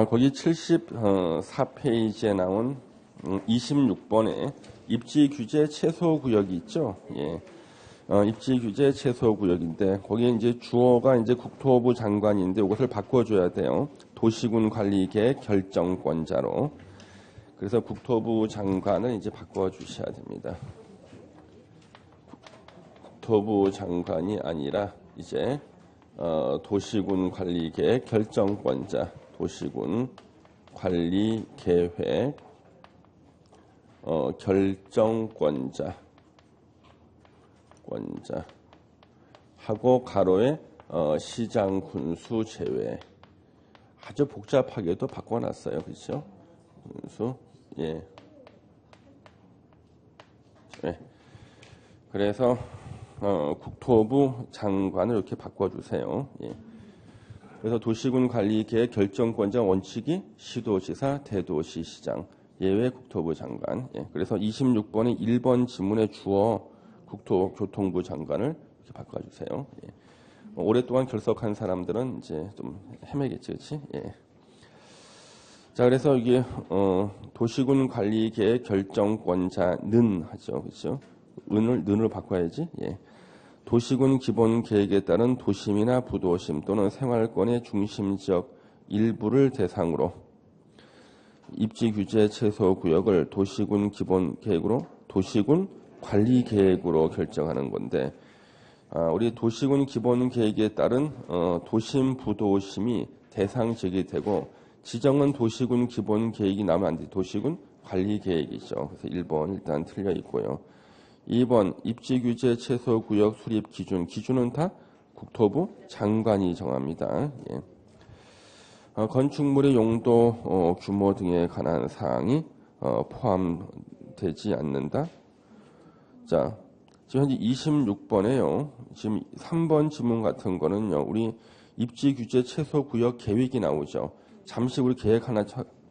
거기 74페이지에 나온 26번에 입지 규제 최소 구역이 있죠. 예. 입지 규제 최소 구역인데 거기에 이제 주어가 이제 국토부 장관인데 이것을 바꿔줘야 돼요. 도시군 관리 계획 결정권자로. 그래서 국토부 장관을 이제 바꿔주셔야 됩니다. 국토부 장관이 아니라 이제 도시군 관리 계획 결정권자, 도시군 관리 계획 결정권자 하고 가로에 시장 군수 제외. 아주 복잡하게도 바꿔놨어요. 그렇죠? 군수. 예. 네. 그래서 국토부 장관을 이렇게 바꿔주세요. 예. 그래서 도시군 관리 계획 결정권자 원칙이 시도지사, 대도시시장, 예외 국토부 장관. 예. 그래서 26번의 1번 지문의 주어 국토교통부 장관을 이렇게 바꿔주세요. 예. 오랫동안 결석한 사람들은 이제 좀 헤매겠지, 그렇지? 예. 자, 그래서 이게 도시군 관리 계획 결정권자는 하죠, 그렇죠? 는으로 바꿔야지. 예. 도시군 기본 계획에 따른 도심이나 부도심 또는 생활권의 중심 지역 일부를 대상으로 입지 규제 최소 구역을 도시군 기본 계획으로 도시군 관리 계획으로 결정하는 건데, 우리 도시군 기본 계획에 따른 도심 부도심이 대상 지역이 되고 지정은 도시군 기본 계획이 나오면 안 돼. 도시군 관리 계획이죠. 그래서 1번 일단 틀려 있고요. 2번 입지 규제 최소 구역 수립 기준은 다 국토부 장관이 정합니다. 예. 건축물의 용도, 규모 등에 관한 사항이 포함되지 않는다. 자, 지금 현재 26번에요. 지금 3번 지문 같은 거는요. 우리 입지 규제 최소 구역 계획이 나오죠. 잠시 우리 계획 하나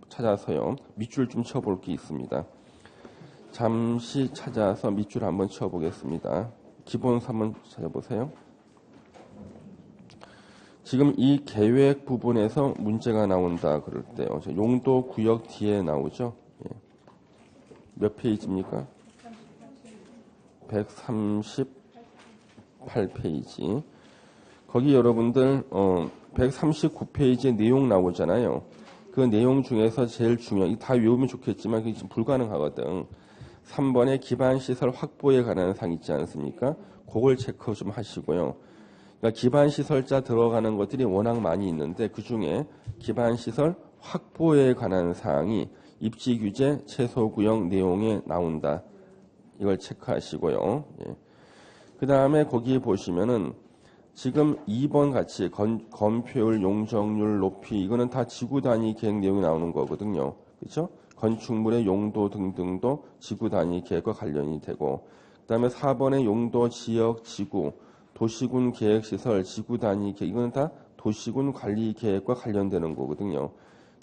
찾아서요. 밑줄 좀 쳐볼 게 있습니다. 잠시 찾아서 밑줄 한번 쳐보겠습니다. 기본서 한번 찾아보세요. 지금 이 계획 부분에서 문제가 나온다 그럴 때요. 용도 구역 뒤에 나오죠. 예. 몇 페이지입니까? 138페이지. 거기 여러분들 139페이지에 내용 나오잖아요. 그 내용 중에서 제일 중요한, 다 외우면 좋겠지만 그게 지금 불가능하거든. 3번에 기반시설 확보에 관한 사항 있지 않습니까? 그걸 체크 좀 하시고요. 그러니까 기반시설자 들어가는 것들이 워낙 많이 있는데 그중에 기반시설 확보에 관한 사항이 입지규제 최소구역 내용에 나온다. 이걸 체크하시고요. 예. 그 다음에 거기 보시면은 지금 2번 같이 건폐율, 용적률, 높이 이거는 다 지구 단위 계획 내용이 나오는 거거든요. 그렇죠? 건축물의 용도 등등도 지구 단위 계획과 관련이 되고 그 다음에 4번의 용도, 지역, 지구, 도시군 계획시설, 지구 단위 계획 이거는 다 도시군 관리 계획과 관련되는 거거든요.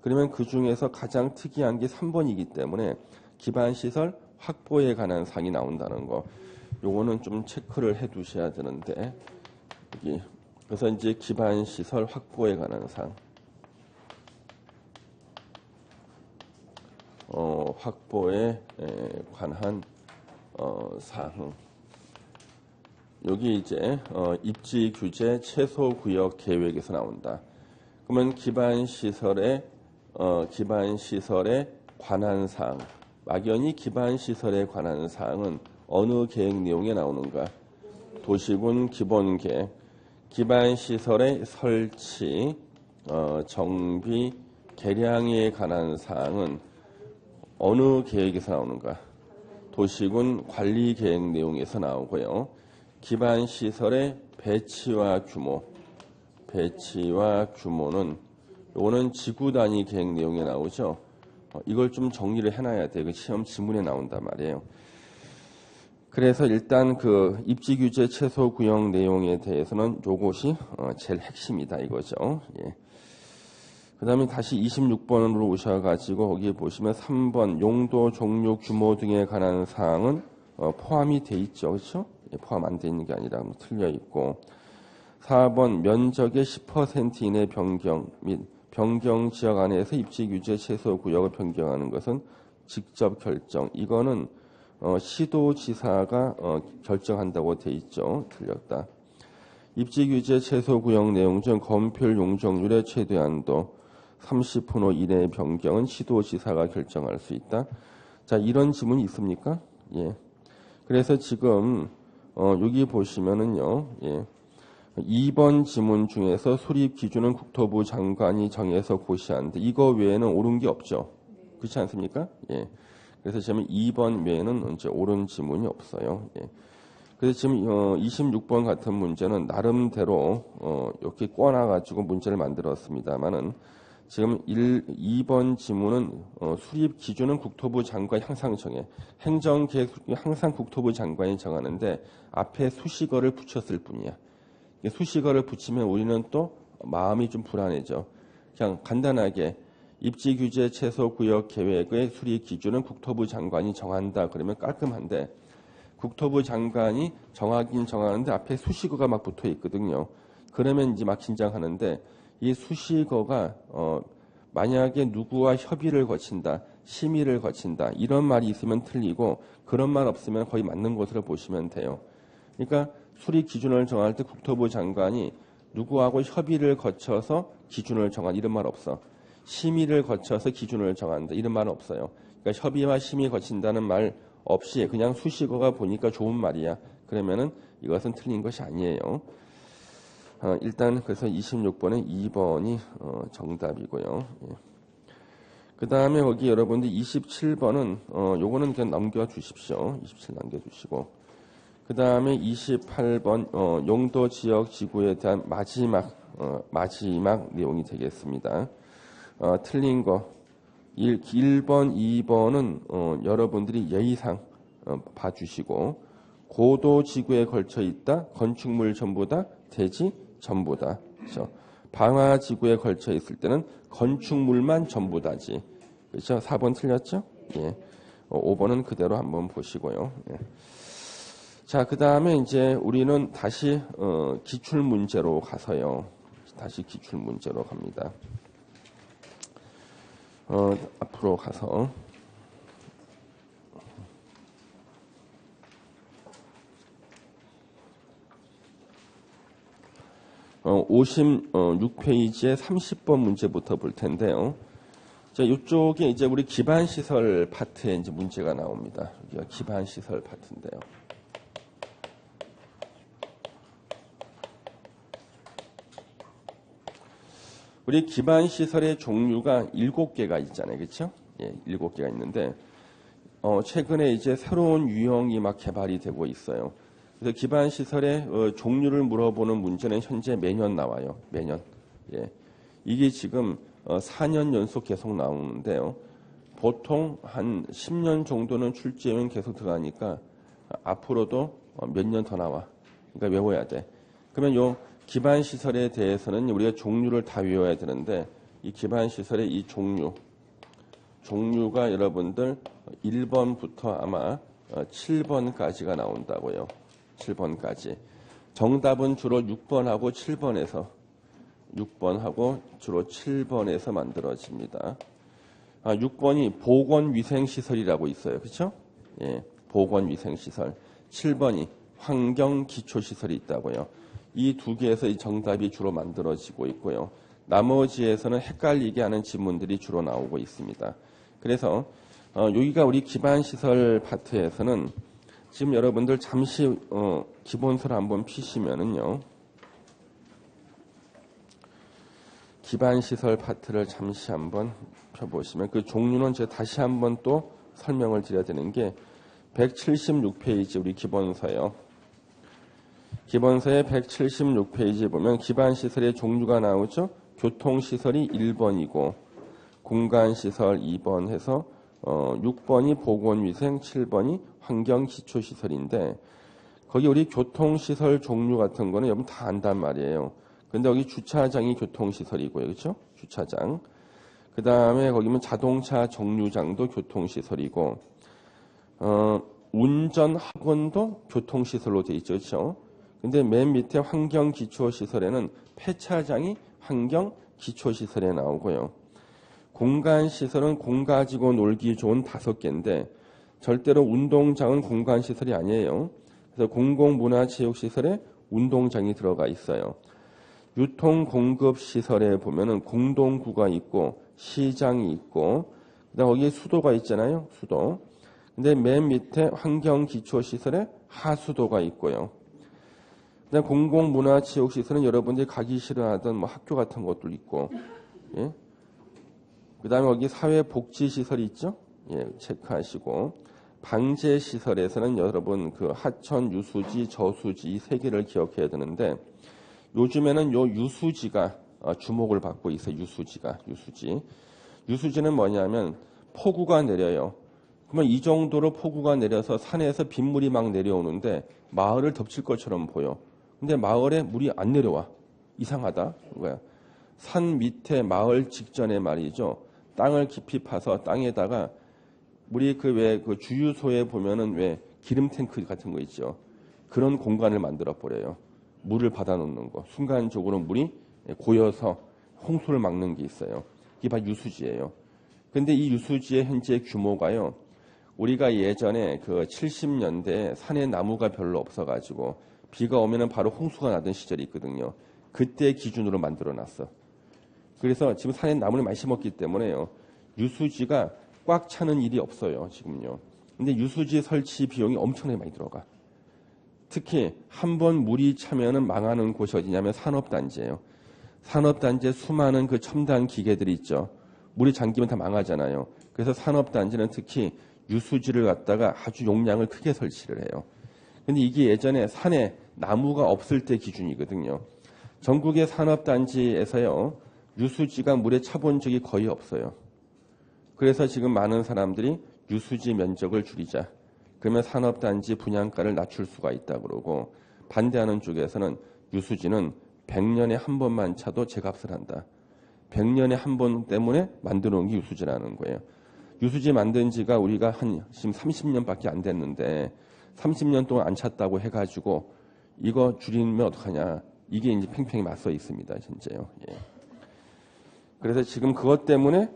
그러면 그 중에서 가장 특이한 게 3번이기 때문에 기반시설 확보에 관한 사항이 나온다는 거. 요거는 좀 체크를 해 두셔야 되는데 여기 그래서 이제 기반시설 확보에 관한 사항. 확보에 관한 사항. 여기 이제 입지 규제 최소 구역 계획에서 나온다. 그러면 기반시설에 관한 사항. 막연히 기반시설에 관한 사항은 어느 계획 내용에 나오는가? 도시군 기본 계획. 기반시설의 설치, 정비, 개량에 관한 사항은 어느 계획에서 나오는가? 도시군 관리 계획 내용에서 나오고요. 기반시설의 배치와 규모는 요거는 지구 단위 계획 내용에 나오죠. 이걸 좀 정리를 해놔야 돼요. 시험 지문에 나온단 말이에요. 그래서 일단 그 입지 규제 최소 구역 내용에 대해서는 요것이 제일 핵심이다 이거죠. 예. 그 다음에 다시 26번으로 오셔가지고 거기에 보시면 3번 용도, 종류, 규모 등에 관한 사항은 포함이 돼 있죠. 그렇죠? 예, 포함 안 돼 있는 게 아니라 틀려 있고 4번 면적의 10% 이내 변경 및 변경 지역 안에서 입지 규제 최소 구역을 변경하는 것은 직접 결정. 이거는 시도지사가 결정한다고 돼 있죠. 틀렸다. 입지 규제 최소 구역 내용 중 건폐율 용적률의 최대한도 30% 이내의 변경은 시도지사가 결정할 수 있다. 자, 이런 지문이 있습니까? 예. 그래서 지금 여기 보시면은요. 예. 2번 지문 중에서 수립 기준은 국토부 장관이 정해서 고시하는데 이거 외에는 옳은 게 없죠. 그렇지 않습니까? 예. 그래서 지금 2번 외에는 이제 옳은 지문이 없어요. 예. 그래서 지금 26번 같은 문제는 나름대로 이렇게 꿔놔가지고 문제를 만들었습니다만은 지금 2번 지문은 수립 기준은 국토부 장관이 항상 정해. 행정계획 항상 국토부 장관이 정하는데 앞에 수식어를 붙였을 뿐이야. 수식어를 붙이면 우리는 또 마음이 좀 불안해져. 그냥 간단하게 입지 규제 최소 구역 계획의 수립 기준은 국토부 장관이 정한다. 그러면 깔끔한데 국토부 장관이 정하긴 정하는데 앞에 수식어가 막 붙어 있거든요. 그러면 이제 막 긴장하는데 이 수식어가 만약에 누구와 협의를 거친다, 심의를 거친다 이런 말이 있으면 틀리고 그런 말 없으면 거의 맞는 것으로 보시면 돼요. 그러니까 수립 기준을 정할 때 국토부 장관이 누구하고 협의를 거쳐서 기준을 정한 이런 말 없어. 심의를 거쳐서 기준을 정한다 이런 말은 없어요. 그러니까 협의와 심의 거친다는 말 없이 그냥 수식어가 보니까 좋은 말이야. 그러면은 이것은 틀린 것이 아니에요. 일단 그래서 26번에 2번이 정답이고요. 예. 그 다음에 거기 여러분들 27번은 요거는 그냥 넘겨주십시오. 27 남겨주시고 그 다음에 28번 용도 지역 지구에 대한 마지막 내용이 되겠습니다. 틀린 거 1번, 2번은 여러분들이 예의상 봐주시고 고도 지구에 걸쳐 있다. 건축물 전부다. 대지 전부다. 그렇죠? 방화 지구에 걸쳐 있을 때는 건축물만 전부다지. 그렇죠? 4번 틀렸죠? 예. 5번은 그대로 한번 보시고요. 예. 자, 그 다음에 이제 우리는 다시 기출 문제로 가서요. 다시 기출 문제로 갑니다. 앞으로 가서 56페이지에 30번 문제부터 볼 텐데요. 자, 이쪽에 이제 우리 기반시설 파트에 이제 문제가 나옵니다. 여기가 기반시설 파트인데요. 우리 기반시설의 종류가 7개가 있잖아요. 그렇죠? 예, 7개가 있는데 최근에 이제 새로운 유형이 막 개발이 되고 있어요. 그래서 기반시설의 종류를 물어보는 문제는 현재 매년 나와요. 매년. 예. 이게 지금 4년 연속 계속 나오는데요. 보통 한 10년 정도는 출제면 계속 들어가니까 앞으로도 몇 년 더 나와. 그러니까 외워야 돼. 그러면 요 기반시설에 대해서는 우리가 종류를 다 외워야 되는데 이 기반시설의 이 종류가 여러분들 1번부터 아마 7번까지가 나온다고요. 7번까지. 정답은 주로 6번하고 7번하고 주로 7번에서 만들어집니다. 6번이 보건위생시설이라고 있어요. 그렇죠? 예, 보건위생시설. 7번이 환경기초시설이 있다고요. 이 두 개에서 이 정답이 주로 만들어지고 있고요. 나머지에서는 헷갈리게 하는 지문들이 주로 나오고 있습니다. 그래서 여기가 우리 기반시설 파트에서는 지금 여러분들 잠시 기본서를 한번 피시면은요. 기반시설 파트를 잠시 한번 펴보시면 그 종류는 제가 다시 한번 또 설명을 드려야 되는 게 176페이지 우리 기본서요. 기본서의 176페이지에 보면 기반시설의 종류가 나오죠. 교통시설이 1번이고 공간시설 2번 해서 6번이 보건위생, 7번이 환경기초시설인데 거기 우리 교통시설 종류 같은 거는 여러분 다 안단 말이에요. 근데 여기 주차장이 교통시설이고요. 그렇죠? 주차장. 그 다음에 거기면 자동차 정류장도 교통시설이고 운전학원도 교통시설로 되어 있죠. 그렇죠? 근데 맨 밑에 환경기초시설에는 폐차장이 환경 기초시설에 나오고요. 공간시설은 공 가지고 놀기 좋은 5개인데 절대로 운동장은 공간시설이 아니에요. 그래서 공공문화체육시설에 운동장이 들어가 있어요. 유통공급시설에 보면은 공동구가 있고 시장이 있고 그다음 거기에 수도가 있잖아요. 수도. 근데 맨 밑에 환경기초시설에 하수도가 있고요. 그다음 공공문화체육시설은 여러분들이 가기 싫어하던 뭐 학교 같은 것도 있고, 예. 그다음에 거기 사회복지시설이 있죠. 예, 체크하시고 방제시설에서는 여러분 그 하천, 유수지, 저수지 이 3개를 기억해야 되는데 요즘에는 요 유수지가 주목을 받고 있어요. 유수지는 뭐냐면 폭우가 내려요. 그러면 이 정도로 폭우가 내려서 산에서 빗물이 막 내려오는데 마을을 덮칠 것처럼 보여. 근데 마을에 물이 안 내려와. 이상하다. 뭐야? 산 밑에 마을 직전에 말이죠. 땅을 깊이 파서 땅에다가 우리 그 주유소에 보면은 왜 기름 탱크 같은 거 있죠. 그런 공간을 만들어 버려요. 물을 받아 놓는 거. 순간적으로 물이 고여서 홍수를 막는 게 있어요. 이게 바로 유수지예요. 근데 이 유수지의 현재 규모가요. 우리가 예전에 그 70년대에 산에 나무가 별로 없어가지고 비가 오면은 바로 홍수가 나던 시절이 있거든요. 그때 기준으로 만들어 놨어. 그래서 지금 산에 나무를 많이 심었기 때문에요. 유수지가 꽉 차는 일이 없어요. 지금요. 근데 유수지 설치 비용이 엄청나게 많이 들어가. 특히 한번 물이 차면은 망하는 곳이 어디냐면 산업단지예요. 산업단지에 수많은 그 첨단 기계들이 있죠. 물이 잠기면 다 망하잖아요. 그래서 산업단지는 특히 유수지를 갖다가 아주 용량을 크게 설치를 해요. 근데 이게 예전에 산에 나무가 없을 때 기준이거든요. 전국의 산업단지에서요. 유수지가 물에 차본 적이 거의 없어요. 그래서 지금 많은 사람들이 유수지 면적을 줄이자. 그러면 산업단지 분양가를 낮출 수가 있다 그러고 반대하는 쪽에서는 유수지는 100년에 한 번만 차도 제값을 한다. 100년에 한 번 때문에 만들어 놓은 게 유수지라는 거예요. 유수지 만든 지가 우리가 한 지금 30년밖에 안 됐는데 30년 동안 안 찼다고 해가지고 이거 줄이면 어떡하냐. 이게 이제 팽팽히 맞서 있습니다. 현재요. 예. 그래서 지금 그것 때문에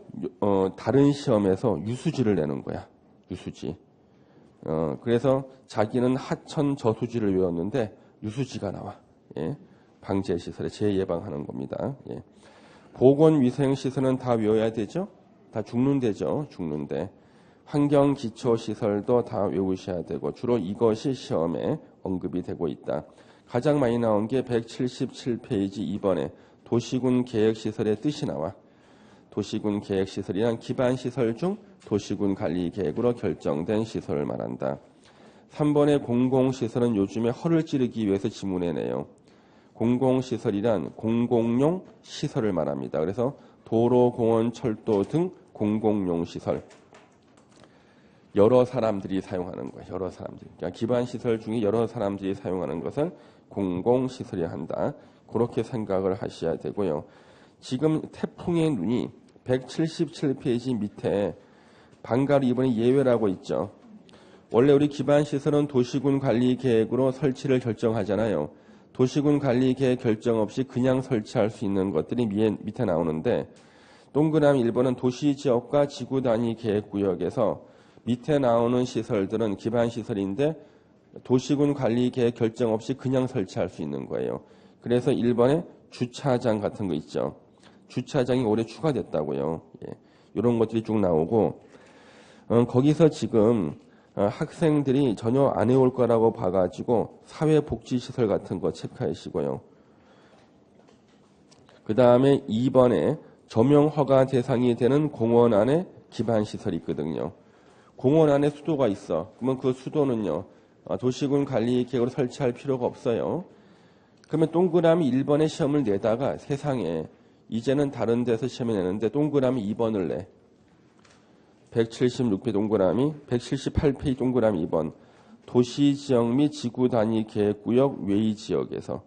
다른 시험에서 유수지를 내는 거야. 유수지. 그래서 자기는 하천 저수지를 외웠는데 유수지가 나와. 예. 방제시설에 재예방하는 겁니다. 예. 보건위생시설은 다 외워야 되죠? 다 죽는데죠. 죽는데. 환경기초시설도 다 외우셔야 되고 주로 이것이 시험에 언급이 되고 있다. 가장 많이 나온 게 177페이지 2번에 도시군 계획시설의 뜻이 나와. 도시군 계획시설이란 기반시설 중 도시군 관리계획으로 결정된 시설을 말한다. 3번의 공공시설은 요즘에 허를 찌르기 위해서 지문해내요. 공공시설이란 공공용 시설을 말합니다. 그래서 도로, 공원, 철도 등 공공용 시설. 여러 사람들이 사용하는 거예요. 여러 사람들이. 그러니까 기반시설 중에 여러 사람들이 사용하는 것을 공공시설이라 한다. 그렇게 생각을 하셔야 되고요. 지금 태풍의 눈이 177페이지 밑에 방가루 이번에 예외라고 있죠. 원래 우리 기반시설은 도시군 관리계획으로 설치를 결정하잖아요. 도시군 관리계획 결정 없이 그냥 설치할 수 있는 것들이 밑에 나오는데 동그라미 1번은 도시지역과 지구단위 계획구역에서 밑에 나오는 시설들은 기반시설인데 도시군 관리계획 결정 없이 그냥 설치할 수 있는 거예요. 그래서 1번에 주차장 같은 거 있죠. 주차장이 올해 추가됐다고요. 예. 이런 것들이 쭉 나오고 거기서 지금 학생들이 전혀 안 해올 거라고 봐가지고 사회복지시설 같은 거 체크하시고요. 그 다음에 2번에 조명허가 대상이 되는 공원 안에 기반시설이 있거든요. 공원 안에 수도가 있어. 그러면 그 수도는요. 도시군 관리계획으로 설치할 필요가 없어요. 그러면 동그라미 1번에 시험을 내다가 세상에 이제는 다른 데서 시험을 내는데 동그라미 2번을 내. 176페이지 동그라미, 178페이지 동그라미 2번. 도시지역 및 지구단위 계획구역 외의 지역에서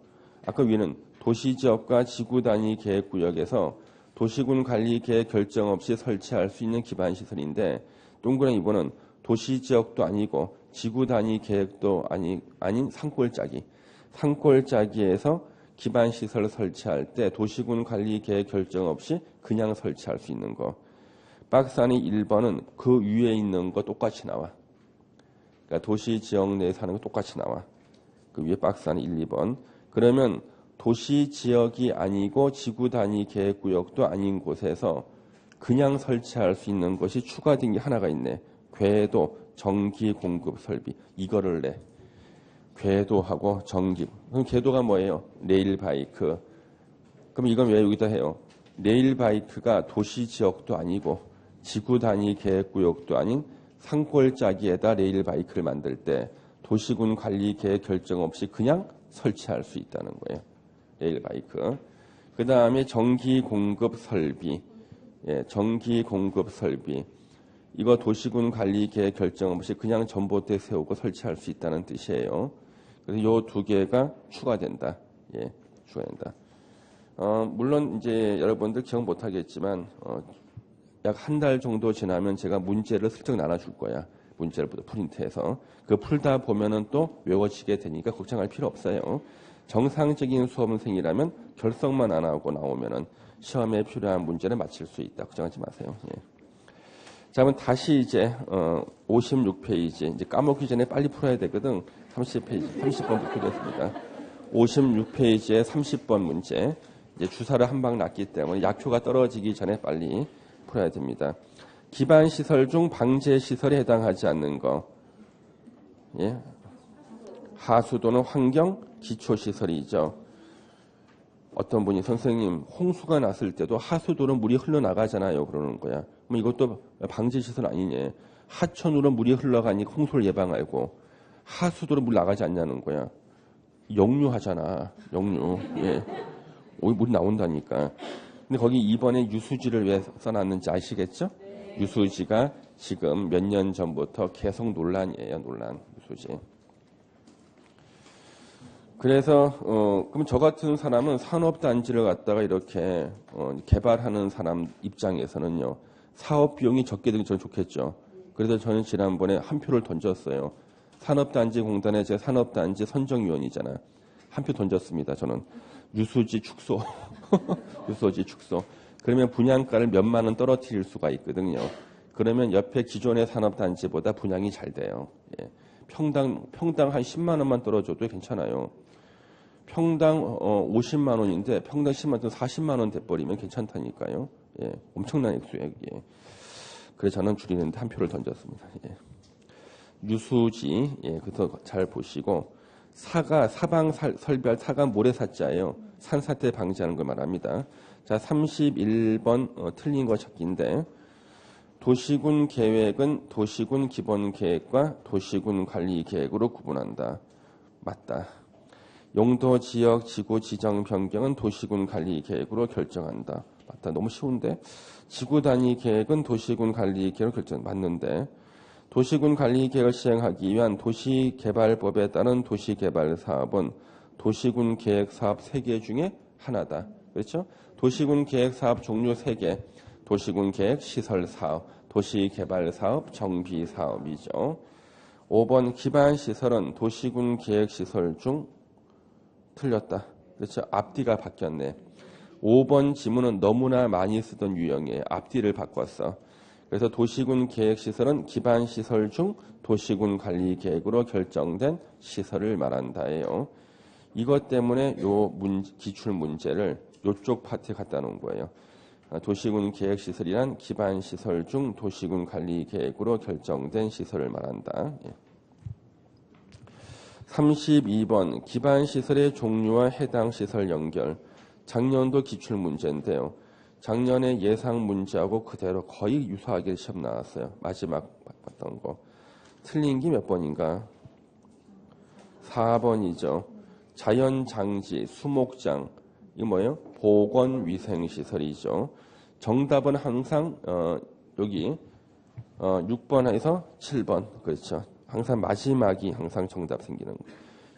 아까 위는 도시지역과 지구단위 계획구역에서 도시군 관리계획 결정 없이 설치할 수 있는 기반시설인데 동그라미 2번은 도시지역도 아니고 지구단위 계획도 아닌 산골짜기. 산골짜기에서 기반시설 설치할 때 도시군 관리 계획 결정 없이 그냥 설치할 수 있는 거. 박스 안에 1번은 그 위에 있는 거 똑같이 나와. 그러니까 도시 지역 내에 사는 거 똑같이 나와. 그 위에 박스 안에 1, 2번. 그러면 도시 지역이 아니고 지구 단위 계획 구역도 아닌 곳에서 그냥 설치할 수 있는 것이 추가된 게 하나가 있네. 궤도, 전기 공급 설비. 이거를 내. 궤도하고 전기. 그럼 궤도가 뭐예요? 레일 바이크. 그럼 이건 왜 여기다 해요? 레일 바이크가 도시 지역도 아니고 지구 단위 계획 구역도 아닌 산골짜기에다 레일 바이크를 만들 때 도시군 관리 계획 결정 없이 그냥 설치할 수 있다는 거예요. 레일 바이크. 그 다음에 전기 공급 설비. 예, 전기 공급 설비. 이거 도시군 관리 계획 결정 없이 그냥 전봇대 세우고 설치할 수 있다는 뜻이에요. 그래서 요 두 개가 추가된다. 예, 추가된다. 물론 이제 여러분들 기억 못 하겠지만 약 한 달 정도 지나면 제가 문제를 슬쩍 나눠줄 거야. 문제를 프린트해서. 그 풀다 보면은 또 외워지게 되니까 걱정할 필요 없어요. 정상적인 수험생이라면 결석만 안 하고 나오면은 시험에 필요한 문제를 맞힐 수 있다. 걱정하지 마세요. 예. 자, 그럼 다시 이제 56페이지. 이제 까먹기 전에 빨리 풀어야 되거든. 30페이지, 30번 풀겠습니다. 56페이지에 30번 문제. 이제 주사를 한 방 놨기 때문에 약효가 떨어지기 전에 빨리 풀어야 됩니다. 기반 시설 중 방제 시설에 해당하지 않는 거. 예. 하수도는 환경 기초 시설이죠. 어떤 분이 선생님 홍수가 났을 때도 하수도로 물이 흘러나가잖아요. 그러는 거야. 그럼 이것도 방제 시설 아니냐. 하천으로 물이 흘러가니까 홍수를 예방하고 하수도로 물 나가지 않냐는 거야. 역류하잖아. 역류. 예. 물이 나온다니까. 근데 거기 2번에 유수지를 왜 써놨는지 아시겠죠? 유수지가 지금 몇 년 전부터 계속 논란이에요. 논란. 유수지. 그래서 그럼 저 같은 사람은 산업단지를 갖다가 이렇게 개발하는 사람 입장에서는요. 사업 비용이 적게 되면 저는 좋겠죠. 그래서 저는 지난번에 한 표를 던졌어요. 산업단지 공단의 제 산업단지 선정위원이잖아. 한 표 던졌습니다. 저는 유수지 축소. 유수지 축소. 그러면 분양가를 몇만 원 떨어뜨릴 수가 있거든요. 그러면 옆에 기존의 산업단지보다 분양이 잘 돼요. 예. 평당 한 10만 원만 떨어져도 괜찮아요. 평당 50만 원인데 평당 10만 원, 40만 원 돼버리면 괜찮다니까요. 예, 엄청난 액수예요. 예. 그래서 저는 줄이는데 한 표를 던졌습니다. 예. 유수지, 예, 그래서 잘 보시고 사방 설비할 사가 모래사자예요. 산사태 방지하는 걸 말합니다. 자, 31번 틀린 거 찾기인데 도시군 계획은 도시군 기본 계획과 도시군 관리 계획으로 구분한다. 맞다. 용도 지역 지구 지정 변경은 도시군 관리 계획으로 결정한다. 맞다. 너무 쉬운데. 지구 단위 계획은 도시군 관리 계획으로 결정. 맞는데. 도시군 관리 계획을 시행하기 위한 도시개발법에 따른 도시개발 사업은 도시군 계획 사업 3개 중에 하나다. 그렇죠? 도시군 계획 사업 종류 3개. 도시군 계획 시설 사업, 도시개발 사업, 정비 사업이죠. 5번 기반 시설은 도시군 계획 시설 중 틀렸다. 그렇죠? 앞뒤가 바뀌었네. 5번 지문은 너무나 많이 쓰던 유형이에요. 앞뒤를 바꿨어. 그래서 도시군 계획 시설은 기반 시설 중 도시군 관리 계획으로 결정된 시설을 말한다예요. 이것 때문에 요 기출 문제를 요쪽 파트에 갖다 놓은 거예요. 도시군 계획 시설이란 기반 시설 중 도시군 관리 계획으로 결정된 시설을 말한다. 32번 기반 시설의 종류와 해당 시설 연결. 작년도 기출 문제인데요. 작년에 예상 문제하고 그대로 거의 유사하게 시험 나왔어요. 마지막 봤던 거. 틀린 게 몇 번인가? 4번이죠. 자연장지, 수목장. 이거 뭐예요? 보건위생시설이죠. 정답은 항상 여기 6번에서 7번. 그렇죠. 항상 마지막이 항상 정답 생기는 거.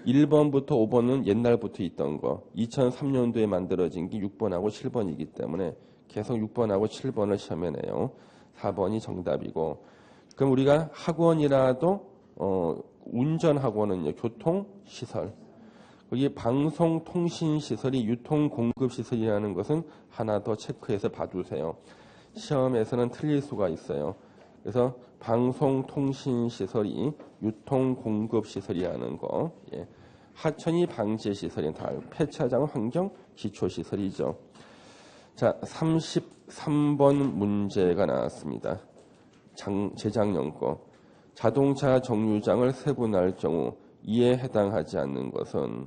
1번부터 5번은 옛날부터 있던 거. 2003년도에 만들어진 게 6번하고 7번이기 때문에 계속 6번하고 7번을 시험에 내요. 4번이 정답이고. 그럼 우리가 학원이라도 운전학원은요. 교통시설. 여기 방송통신시설이 유통공급시설이라는 것은 하나 더 체크해서 봐두세요. 시험에서는 틀릴 수가 있어요. 그래서 방송통신시설이 유통공급시설이라는 거. 예. 하천이 방제시설이 다 폐차장 환경 기초시설이죠. 자, 33번 문제가 나왔습니다. 재작년 거. 자동차 정류장을 세분할 경우 이에 해당하지 않는 것은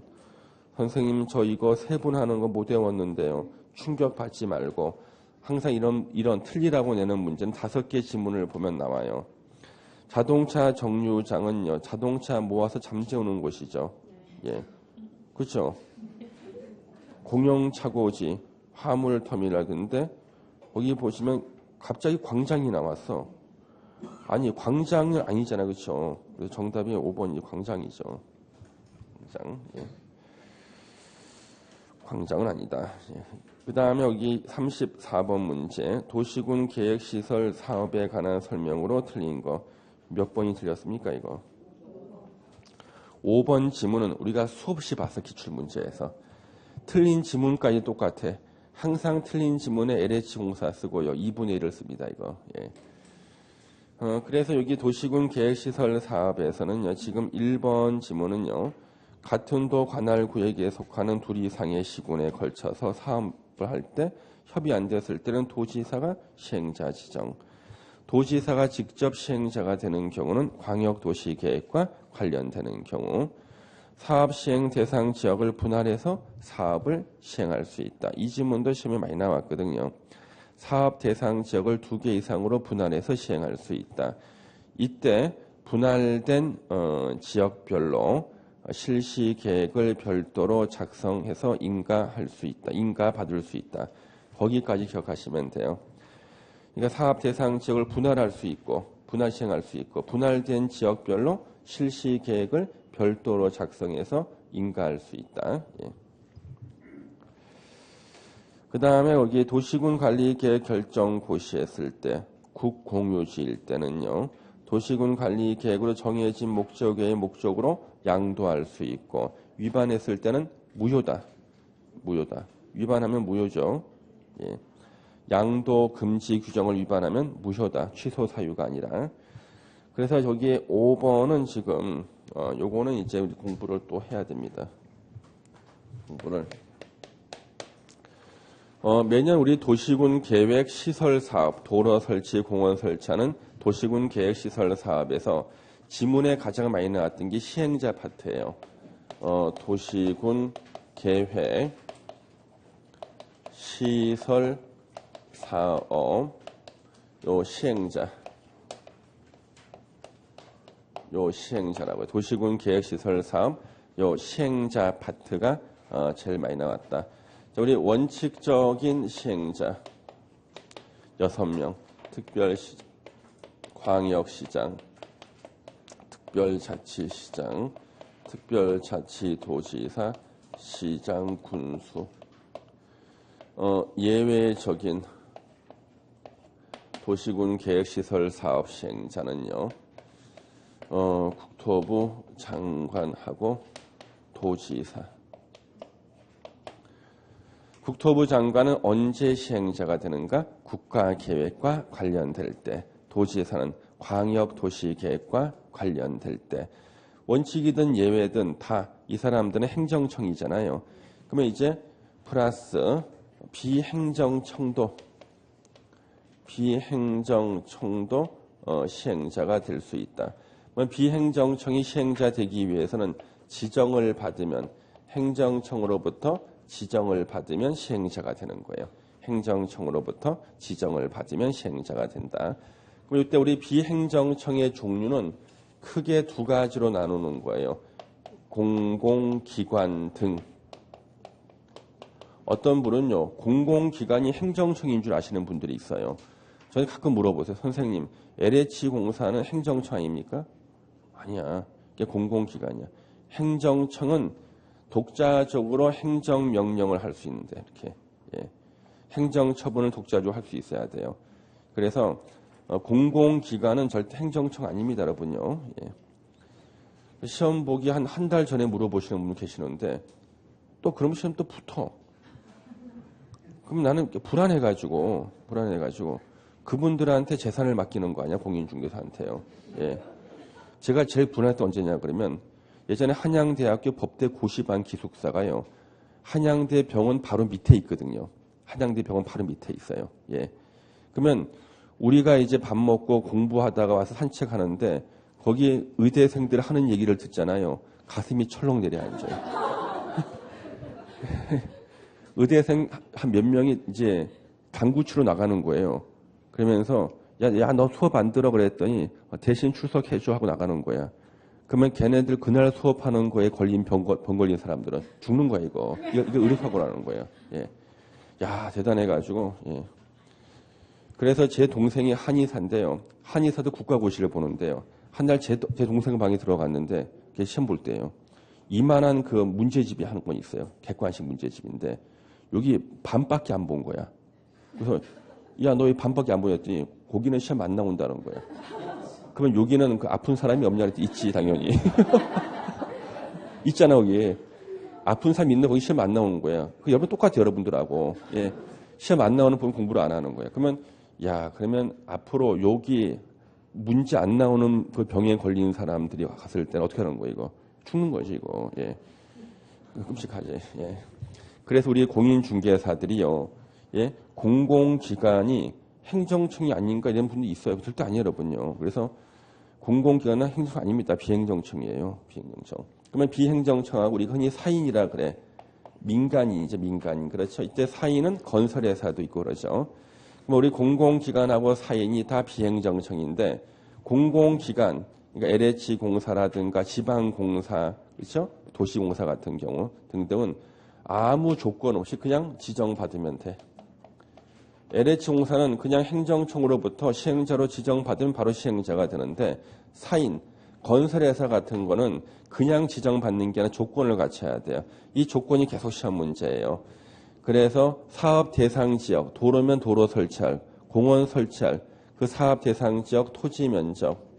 선생님 저 이거 세분하는 거 못 외웠는데요. 충격받지 말고 항상 이런 틀리라고 내는 문제는 5개 지문을 보면 나와요. 자동차 정류장은요. 자동차 모아서 잠재우는 곳이죠. 예. 그렇죠? 공영차고지, 화물터미널. 근데 거기 보시면 갑자기 광장이 나왔어. 아니 광장은 아니잖아. 그렇죠? 그래서 정답이 5번이 광장이죠. 광장. 예. 광장은 아니다. 예. 그 다음에 여기 34번 문제. 도시군 계획시설 사업에 관한 설명으로 틀린 거. 몇 번이 틀렸습니까 이거? 5번 지문은 우리가 수없이 봐서 기출문제에서 틀린 지문까지 똑같아. 항상 틀린 지문에 LH 공사 쓰고요. 2분의 1을 씁니다. 이거. 예. 그래서 여기 도시군 계획시설 사업에서는요. 지금 1번 지문은요. 같은 도 관할 구역에 속하는 둘 이상의 시군에 걸쳐서 사업을 할 때 협의 안 됐을 때는 도지사가 시행자 지정. 도지사가 직접 시행자가 되는 경우는 광역도시계획과 관련되는 경우. 사업 시행 대상 지역을 분할해서 사업을 시행할 수 있다. 이 지문도 시험에 많이 나왔거든요. 사업 대상 지역을 2개 이상으로 분할해서 시행할 수 있다. 이때 분할된 지역별로 실시 계획을 별도로 작성해서 인가할 수 있다. 인가 받을 수 있다. 거기까지 기억하시면 돼요. 그러니까 사업 대상 지역을 분할할 수 있고 분할 시행할 수 있고 분할된 지역별로 실시 계획을 별도로 작성해서 인가할 수 있다. 예. 그 다음에 여기 도시군 관리계획 결정 고시했을 때 국공유지일 때는요. 도시군 관리계획으로 정해진 목적 외의 목적으로 양도할 수 있고 위반했을 때는 무효다. 무효다. 위반하면 무효죠. 예. 양도 금지 규정을 위반하면 무효다. 취소 사유가 아니라. 그래서 저기 5번은 지금 요거는 이제 공부를 또 해야 됩니다. 공부를. 매년 우리 도시군 계획 시설 사업, 도로 설치, 공원 설치하는 도시군 계획 시설 사업에서 지문에 가장 많이 나왔던 게 시행자 파트예요. 도시군 계획 시설 사업 요 시행자. 요 시행자라고요. 도시군 계획 시설 사업 요 시행자 파트가 제일 많이 나왔다. 자, 우리 원칙적인 시행자 6명, 특별시장, 광역시장, 특별자치시장, 특별자치도지사, 시장, 군수. 예외적인 도시군 계획시설 사업 시행자는요. 국토부 장관하고 도지사. 국토부 장관은 언제 시행자가 되는가? 국가계획과 관련될 때. 도지사는 광역도시계획과 관련될 때. 원칙이든 예외든 다 이 사람들은 행정청이잖아요. 그러면 이제 플러스 비행정청도 시행자가 될 수 있다. 비행정청이 시행자 되기 위해서는 지정을 받으면 행정청으로부터 지정을 받으면 시행자가 되는 거예요. 행정청으로부터 지정을 받으면 시행자가 된다. 그럼 이때 우리 비행정청의 종류는 크게 2가지로 나누는 거예요. 공공기관 등. 어떤 분은요. 공공기관이 행정청인 줄 아시는 분들이 있어요. 저는 가끔 물어보세요. 선생님, LH공사는 행정청 아닙니까? 아니야. 이게 공공기관이야. 행정청은 독자적으로 행정명령을 할 수 있는데 이렇게 행정처분을 독자적으로 할 수 있어야 돼요. 그래서 공공기관은 절대 행정청 아닙니다, 여러분요. 시험 보기 한 달 전에 물어보시는 분 계시는데 또 그럼 시험 또 붙어. 그럼 나는 불안해가지고 그분들한테 재산을 맡기는 거 아니야, 공인중개사한테요. 예. 제가 제일 불안했던 언제냐 그러면 예전에 한양대학교 법대 고시반 기숙사가요. 한양대 병원 바로 밑에 있거든요. 한양대 병원 바로 밑에 있어요. 예. 그러면 우리가 이제 밥 먹고 공부하다가 와서 산책하는데 거기 의대생들 하는 얘기를 듣잖아요. 가슴이 철렁 내려앉아요. 의대생 한 몇 명이 이제 당구치러 나가는 거예요. 그러면서 야, 너 수업 안 들어 그랬더니 대신 출석해줘 하고 나가는 거야. 그러면 걔네들 그날 수업하는 거에 걸린 병 걸린 사람들은 죽는 거야, 이거 의료사고라는 거예요. 예. 야, 대단해가지고, 예. 그래서 제 동생이 한의사인데요. 한의사도 국가고시를 보는데요. 한 날 제 동생 방에 들어갔는데, 걔 시험 볼 때요. 이만한 그 문제집이 한 권 있어요. 객관식 문제집인데, 여기 반밖에 안 본 거야. 그래서, 야, 너 왜 반밖에 안 보였더니, 거기는 시험 안 나온다는 거야. 그러면 여기는 그 아픈 사람이 없냐 그랬더니 있지, 당연히. 있잖아, 거기. 아픈 사람 있는데 거기 시험 안 나오는 거야. 그 여러분 똑같아요, 여러분들하고. 예. 시험 안 나오는 분 공부를 안 하는 거야. 그러면 앞으로 여기 문제 안 나오는 그 병에 걸린 사람들이 갔을 때는 어떻게 하는 거야, 이거? 죽는 거지, 이거. 예. 끔찍하지. 예. 그래서 우리 공인중개사들이요, 예. 공공기관이 행정청이 아닌가 이런 분들이 있어요. 절대 아니에요, 여러분요. 그래서 공공기관은 행정 아닙니다. 비행정청이에요. 비행정청. 그러면 비행정청하고 우리가 흔히 사인이라 그래. 민간인이죠, 민간인. 그렇죠. 이때 사인은 건설회사도 있고 그러죠. 그럼 우리 공공기관하고 사인이 다 비행정청인데 공공기관, 그러니까 LH공사라든가 지방공사, 그렇죠? 도시공사 같은 경우 등등은 아무 조건 없이 그냥 지정받으면 돼. LH공사는 그냥 행정청으로부터 시행자로 지정받으면 바로 시행자가 되는데 사인, 건설회사 같은 거는 그냥 지정받는 게 아니라 조건을 갖춰야 돼요. 이 조건이 계속 시험 문제예요. 그래서 사업 대상 지역, 도로면 도로 설치할, 공원 설치할, 그 사업 대상 지역 토지 면적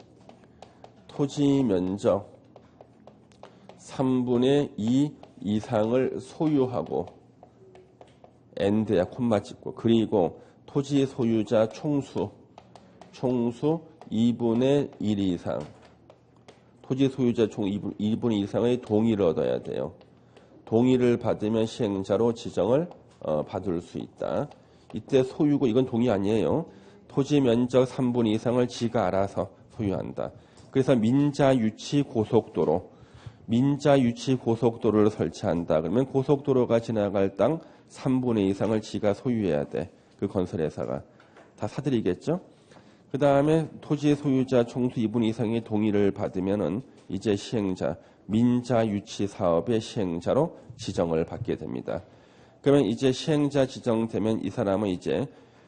3분의 2 이상을 소유하고 엔드야 콤마 찍고 그리고 토지 소유자 총수 2분의 1 이상 토지 소유자 총 2분의 1 이상의 동의를 얻어야 돼요. 동의를 받으면 시행자로 지정을 받을 수 있다. 이때 소유고 이건 동의 아니에요. 토지 면적 3분의 2 이상을 지가 알아서 소유한다. 그래서 민자유치 고속도로를 설치한다. 그러면 고속도로가 지나갈 땅 3분의 2 이상을 지가 소유해야 돼. 그 건설회사가. 다 사들이겠죠? 그 다음에 토지 소유자 총수 2분의 2 이상의 동의를 받으면은 이제 시행자, 민자유치 사업의 시행자로 지정을 받게 됩니다. 그러면 이제 시행자 지정되면 이 사람은 이제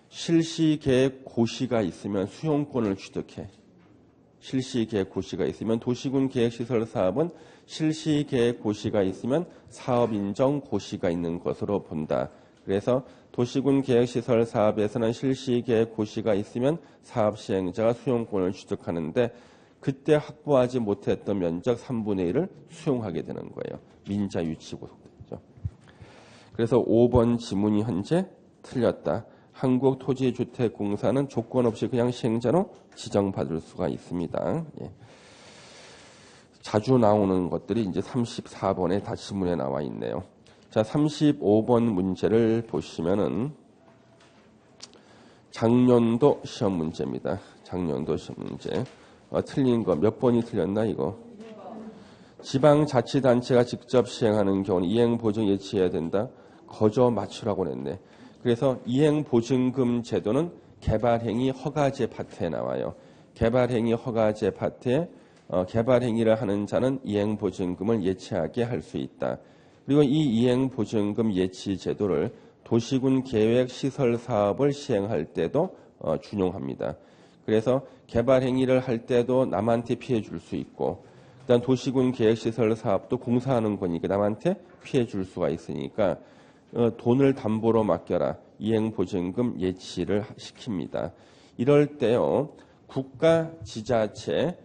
실시계획 고시가 있으면 수용권을 취득해. 실시계획 고시가 있으면 도시군 계획시설 사업은 실시계획 고시가 있으면 사업인정 고시가 있는 것으로 본다. 그래서 도시군 계획시설 사업에서는 실시계획 고시가 있으면 사업 시행자가 수용권을 취득하는데 그때 확보하지 못했던 면적 3분의 1을 수용하게 되는 거예요. 민자유치 고속도로죠. 그래서 5번 지문이 현재 틀렸다. 한국토지주택공사는 조건 없이 그냥 시행자로 지정받을 수가 있습니다. 예. 자주 나오는 것들이 이제 34번에 다 지문에 나와 있네요. 자, 35번 문제를 보시면은 작년도 시험 문제입니다. 작년도 시험 문제. 틀린 거 몇 번이 틀렸나 이거? 지방자치단체가 직접 시행하는 경우는 이행보증 예치해야 된다. 거저 맞추라고 했네. 그래서 이행보증금 제도는 개발행위 허가제 파트에 나와요. 개발행위 허가제 파트에 개발행위를 하는 자는 이행보증금을 예치하게 할 수 있다. 그리고 이 이행보증금 예치 제도를 도시군 계획 시설 사업을 시행할 때도 준용합니다. 그래서 개발행위를 할 때도 남한테 피해 줄 수 있고 그다음 도시군 계획 시설 사업도 공사하는 거니까 남한테 피해 줄 수가 있으니까 돈을 담보로 맡겨라. 이행보증금 예치를 시킵니다. 이럴 때요. 국가 지자체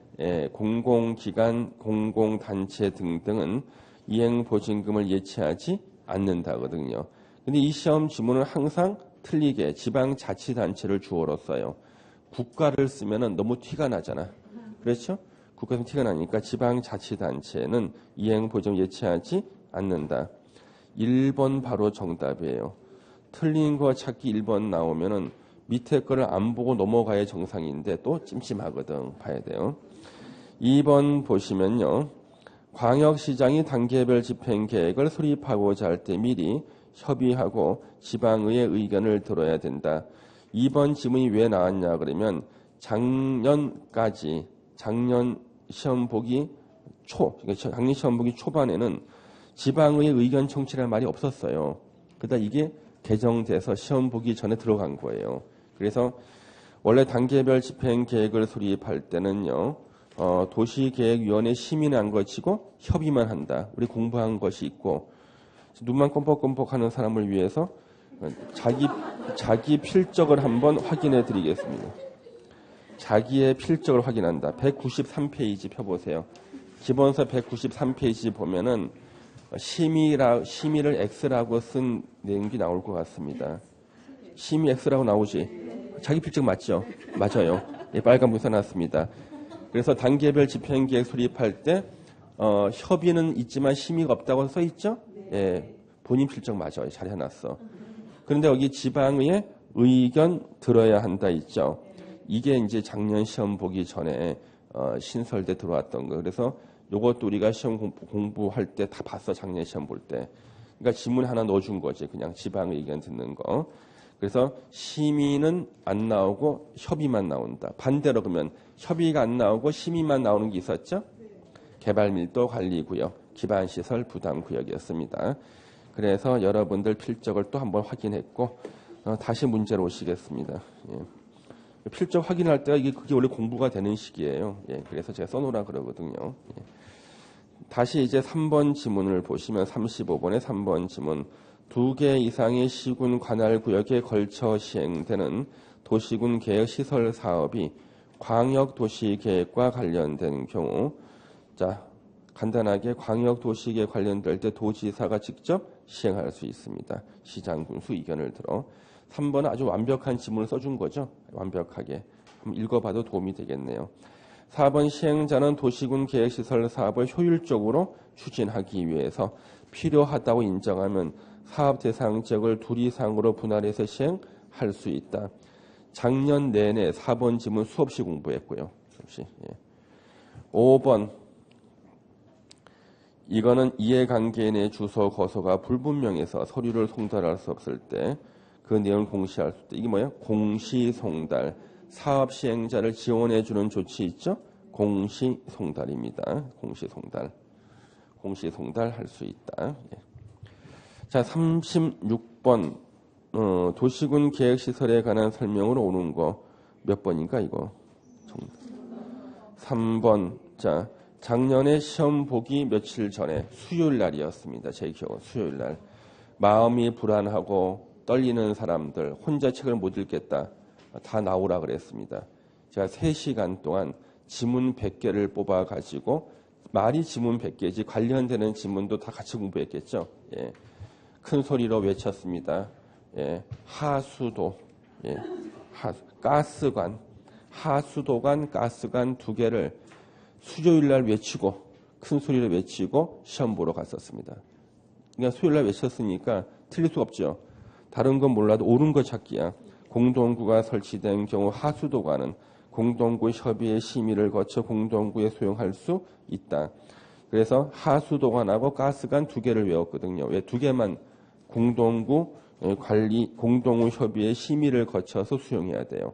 공공기관, 공공단체 등등은 이행보증금을 예치하지 않는다거든요. 근데 이 시험 지문은 항상 틀리게 지방자치단체를 주어로 써요. 국가를 쓰면은 너무 티가 나잖아. 그렇죠? 국가에서 티가 나니까 지방자치단체는 이행보증 예치하지 않는다. 1번 바로 정답이에요. 틀린 거 찾기 1번 나오면은 밑에 거를 안 보고 넘어가야 정상인데 또 찜찜하거든. 봐야 돼요. 2번 보시면요. 광역시장이 단계별 집행계획을 수립하고자 할 때 미리 협의하고 지방의회 의견을 들어야 된다. 2번 지문이 왜 나왔냐 그러면 작년까지 작년 시험 보기 작년 시험 보기 초반에는 지방의회 의견 청취라는 말이 없었어요. 그러다 이게 개정돼서 시험 보기 전에 들어간 거예요. 그래서 원래 단계별 집행계획을 수립할 때는요. 도시계획위원회 심의는 안 거치고 협의만 한다. 우리 공부한 것이 있고 눈만 껌뻑껌뻑 하는 사람을 위해서 자기 필적을 한번 확인해 드리겠습니다. 자기의 필적을 확인한다. 193페이지 펴보세요. 기본서 193페이지 보면은 심의를 X라고 쓴 내용이 나올 것 같습니다. 심의 X라고 나오지? 자기 필적 맞죠? 맞아요. 예, 빨간 문서 놨습니다. 그래서 단계별 집행계획 수립할 때 협의는 있지만 심의가 없다고 써 있죠? 예, 본인 필적 맞아요. 잘 해놨어. 그런데 여기 지방의 의견 들어야 한다 있죠? 이게 이제 작년 시험 보기 전에 신설돼 들어왔던 거. 그래서 요것도 우리가 시험 공부할 때 다 봤어. 작년 시험 볼 때. 그러니까 지문 하나 넣어준 거지. 그냥 지방의 의견 듣는 거. 그래서 심의는 안 나오고 협의만 나온다. 반대로 그러면 협의가 안 나오고 심의만 나오는 게 있었죠? 개발밀도 관리구역, 기반시설 부담구역이었습니다. 그래서 여러분들 필적을 또 한번 확인했고 다시 문제로 오시겠습니다. 예. 필적 확인할 때가 그게 원래 공부가 되는 시기예요. 예. 그래서 제가 써놓으라 그러거든요. 예. 다시 이제 3번 지문을 보시면 35번의 3번 지문. 2개 이상의 시군 관할 구역에 걸쳐 시행되는 도시군 계획 시설 사업이 광역 도시 계획과 관련된 경우, 자 간단하게 광역 도시 계획 관련될 때 도지사가 직접 시행할 수 있습니다. 시장 군수 의견을 들어. 3번은 아주 완벽한 지문을 써준 거죠. 완벽하게. 한번 읽어봐도 도움이 되겠네요. 4번 시행자는 도시군 계획 시설 사업을 효율적으로 추진하기 위해서 필요하다고 인정하면 사업 대상 지역을 2 이상으로 분할해서 시행할 수 있다. 작년 내내 4번 지문 수없이 공부했고요. 수없이. 예. 5번 이거는 이해관계 내 주소 거소가 불분명해서 서류를 송달할 수 없을 때 그 내용을 공시할 수 있다. 이게 뭐예요? 공시송달. 사업 시행자를 지원해 주는 조치 있죠? 공시송달입니다. 공시송달. 공시송달 할 수 있다. 예. 자, 36번 도시군 계획시설에 관한 설명으로 오는 거 몇 번인가 이거? 3번. 자, 작년에 시험 보기 며칠 전에 수요일 날이었습니다. 제 기억은 수요일 날. 마음이 불안하고 떨리는 사람들, 혼자 책을 못 읽겠다. 다 나오라 그랬습니다. 제가 3시간 동안 지문 100개를 뽑아가지고 말이 지문 100개지 관련되는 지문도 다 같이 공부했겠죠. 예. 큰 소리로 외쳤습니다. 예. 하수도, 예. 가스관, 하수도관, 가스관 2개를 수요일 날 외치고 큰 소리로 외치고 시험 보러 갔었습니다. 그러니까 수요일 날 외쳤으니까 틀릴 수 없죠. 다른 건 몰라도 옳은 거 찾기야. 공동구가 설치된 경우 하수도관은 공동구 협의회 심의를 거쳐 공동구에 소용할 수 있다. 그래서 하수도관하고 가스관 2개를 외웠거든요. 왜 2개만 공동구 관리, 공동구 협의회 심의를 거쳐서 수용해야 돼요.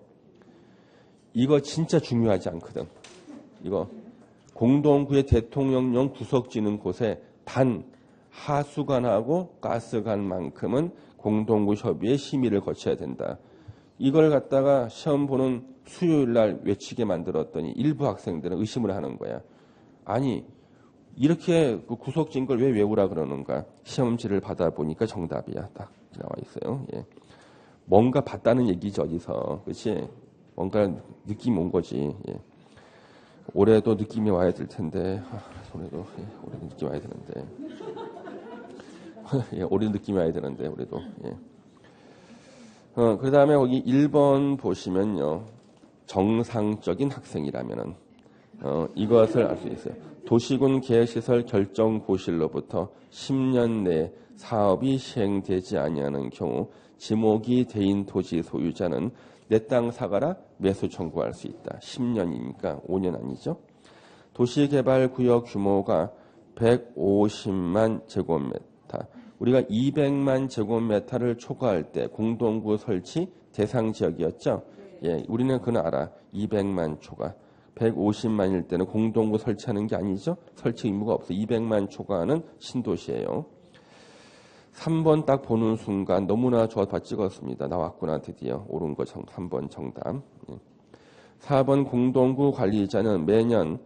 이거 진짜 중요하지 않거든. 이거 공동구의 대통령령 구석 지는 곳에 단 하수관하고 가스관만큼은 공동구 협의회 심의를 거쳐야 된다. 이걸 갖다가 시험 보는 수요일 날 외치게 만들었더니 일부 학생들은 의심을 하는 거야. 아니 이렇게 그 구석진 걸 왜 외우라 그러는가. 시험지를 받아보니까 정답이야. 딱 나와 있어요. 예. 뭔가 봤다는 얘기죠. 어디서. 그렇지? 뭔가 느낌 온 거지. 예. 올해도 느낌이 와야 될 텐데, 올해도 느낌이 와야 되는데, 예, 올해도 느낌이 와야 되는데, 올해도. 예. 그 다음에 거기 1번 보시면요, 정상적인 학생이라면은, 이것을 알 수 있어요. 도시군 계획시설 결정 고실로부터 10년 내 사업이 시행되지 아니하는 경우 지목이 대인 토지 소유자는 내 땅 사가라 매수 청구할 수 있다. 10년이니까 5년 아니죠. 도시개발구역 규모가 150만 제곱미터. 우리가 200만 제곱미터를 초과할 때 공동구 설치 대상 지역이었죠. 예, 우리는 그건 알아. 200만 초과. 150만일 때는 공동구 설치하는 게 아니죠. 설치 의무가 없어. 200만 초과하는 신도시예요. 3번 딱 보는 순간 너무나 좋아 찍었습니다. 나왔구나 드디어. 옳은 거 3번 정답. 4번 공동구 관리자는 매년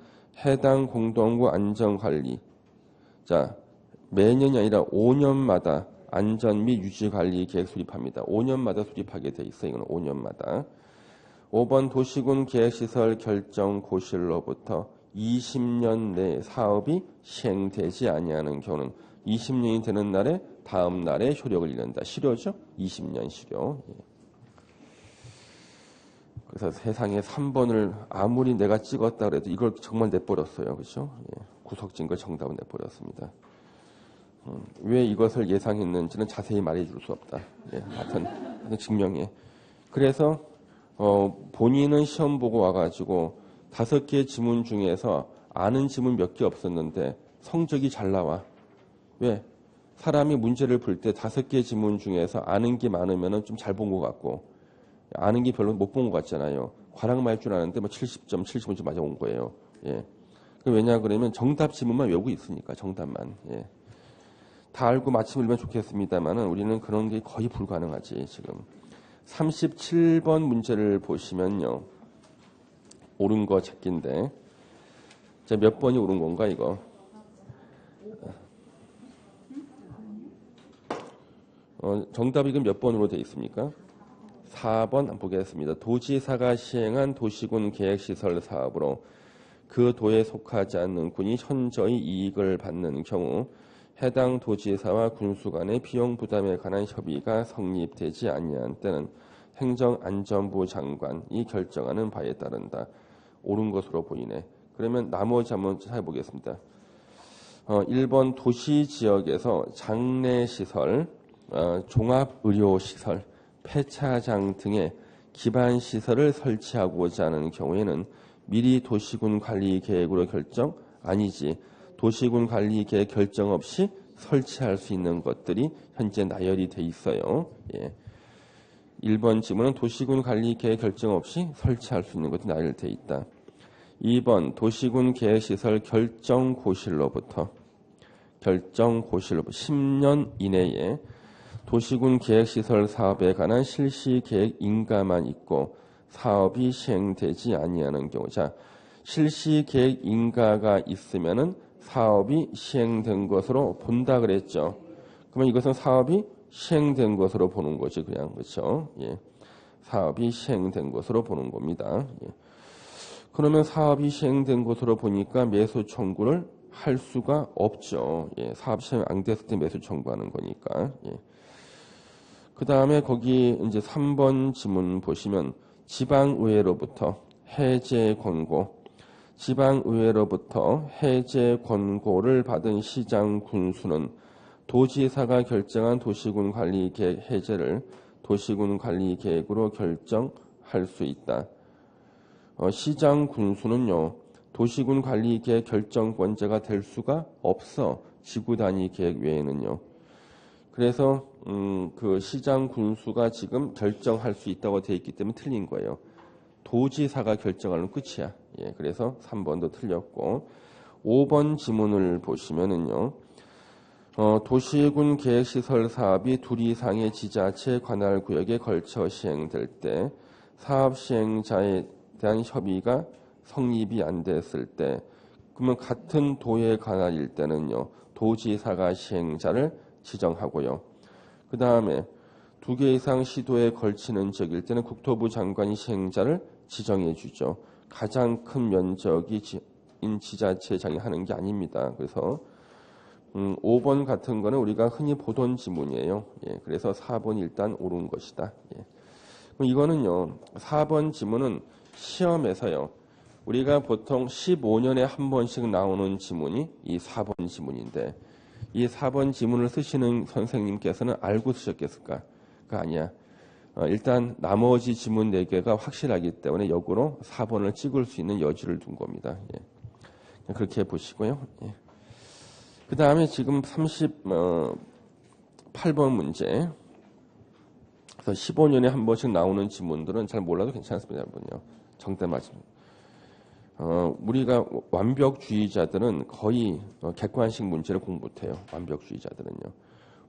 해당 공동구 안전관리. 자, 매년이 아니라 5년마다 안전 및 유지관리 계획 수립합니다. 5년마다 수립하게 돼 있어요. 이건 5년마다. 5번 도시군 계획시설 결정 고실로부터 20년 내 사업이 시행되지 아니하는 경우는 20년이 되는 날에 다음 날에 효력을 잃는다. 실효죠? 20년 실효. 예. 그래서 세상에 3번을 아무리 내가 찍었다 그래도 이걸 정말 내버렸어요. 그렇죠? 예. 구석진 걸 정답을 내버렸습니다. 왜 이것을 예상했는지는 자세히 말해줄 수 없다. 예. 하여튼 증명해. 그래서 본인은 시험 보고 와가지고 5개 지문 중에서 아는 지문 몇 개 없었는데 성적이 잘 나와. 왜? 사람이 문제를 풀 때 5개 지문 중에서 아는 게 많으면 좀 잘 본 것 같고 아는 게 별로 못 본 것 같잖아요. 과락만 할 줄 아는데 뭐 70점, 75점 맞아온 거예요. 예. 왜냐 그러면 정답 지문만 외우고 있으니까 정답만. 예. 다 알고 마침 읽으면 좋겠습니다만은 우리는 그런 게 거의 불가능하지 지금. 37번 문제를 보시면요. 옳은 거 찾기인데. 자, 몇 번이 옳은 건가, 이거? 정답이 그럼 몇 번으로 되어 있습니까? 4번 한번 보겠습니다. 도지사가 시행한 도시군 계획시설 사업으로 그 도에 속하지 않는 군이 현저히 이익을 받는 경우 해당 도지사와 군수 간의 비용 부담에 관한 협의가 성립되지 아니한 때는 행정안전부 장관이 결정하는 바에 따른다. 옳은 것으로 보이네. 그러면 나머지 한번 해보겠습니다. 1번 도시지역에서 장례시설, 종합의료시설, 폐차장 등의 기반시설을 설치하고자 하는 경우에는 미리 도시군 관리계획으로 결정? 아니지. 도시군 관리계획 결정 없이 설치할 수 있는 것들이 현재 나열이 돼 있어요. 예. 1번 지문은 도시군 관리계획 결정 없이 설치할 수 있는 것이 나열돼 있다. 2번 도시군 계획시설 결정고실로부터 10년 이내에 도시군 계획시설 사업에 관한 실시계획 인가만 있고 사업이 시행되지 아니하는 경우. 자, 실시계획 인가가 있으면은 사업이 시행된 것으로 본다 그랬죠. 그러면 이것은 사업이 시행된 것으로 보는 거지, 그냥. 그렇죠? 예. 사업이 시행된 것으로 보는 겁니다. 예. 그러면 사업이 시행된 것으로 보니까 매수 청구를 할 수가 없죠. 예. 사업 시행 안 됐을 때 매수 청구하는 거니까. 예. 그 다음에 거기 이제 3번 지문 보시면 지방의회로부터 해제 권고, 지방의회로부터 해제 권고를 받은 시장 군수는 도지사가 결정한 도시군 관리계획 해제를 도시군 관리계획으로 결정할 수 있다. 시장 군수는요, 도시군 관리계획 결정권자가 될 수가 없어. 지구단위 계획 외에는요. 그래서 그 시장 군수가 지금 결정할 수 있다고 되어 있기 때문에 틀린 거예요. 도지사가 결정하는 끝이야. 예, 그래서 3번도 틀렸고 5번 지문을 보시면은요. 도시군 계획시설 사업이 둘 이상의 지자체 관할 구역에 걸쳐 시행될 때 사업 시행자에 대한 협의가 성립이 안 됐을 때 그러면 같은 도의 관할일 때는요. 도지사가 시행자를 지정하고요. 그 다음에 2개 이상 시도에 걸치는 지역일 때는 국토부 장관이 시행자를 지정해 주죠. 가장 큰 면적이 지자체장이 하는 게 아닙니다. 그래서 5번 같은 거는 우리가 흔히 보던 지문이에요. 예, 그래서 4번이 일단 옳은 것이다. 예. 그럼 이거는요. 4번 지문은 시험에서요. 우리가 보통 15년에 한 번씩 나오는 지문이 이 4번 지문인데 이 4번 지문을 쓰시는 선생님께서는 알고 쓰셨겠을까? 그거 아니야. 일단 나머지 지문 4개가 확실하기 때문에 역으로 4번을 찍을 수 있는 여지를 둔 겁니다. 예. 그렇게 보시고요. 예. 그 다음에 지금 38번 문제. 그래서 15년에 한 번씩 나오는 지문들은 잘 몰라도 괜찮습니다. 여러분요. 정답 맞습니다. 우리가 완벽주의자들은 거의 객관식 문제를 공부 못해요. 완벽주의자들은요.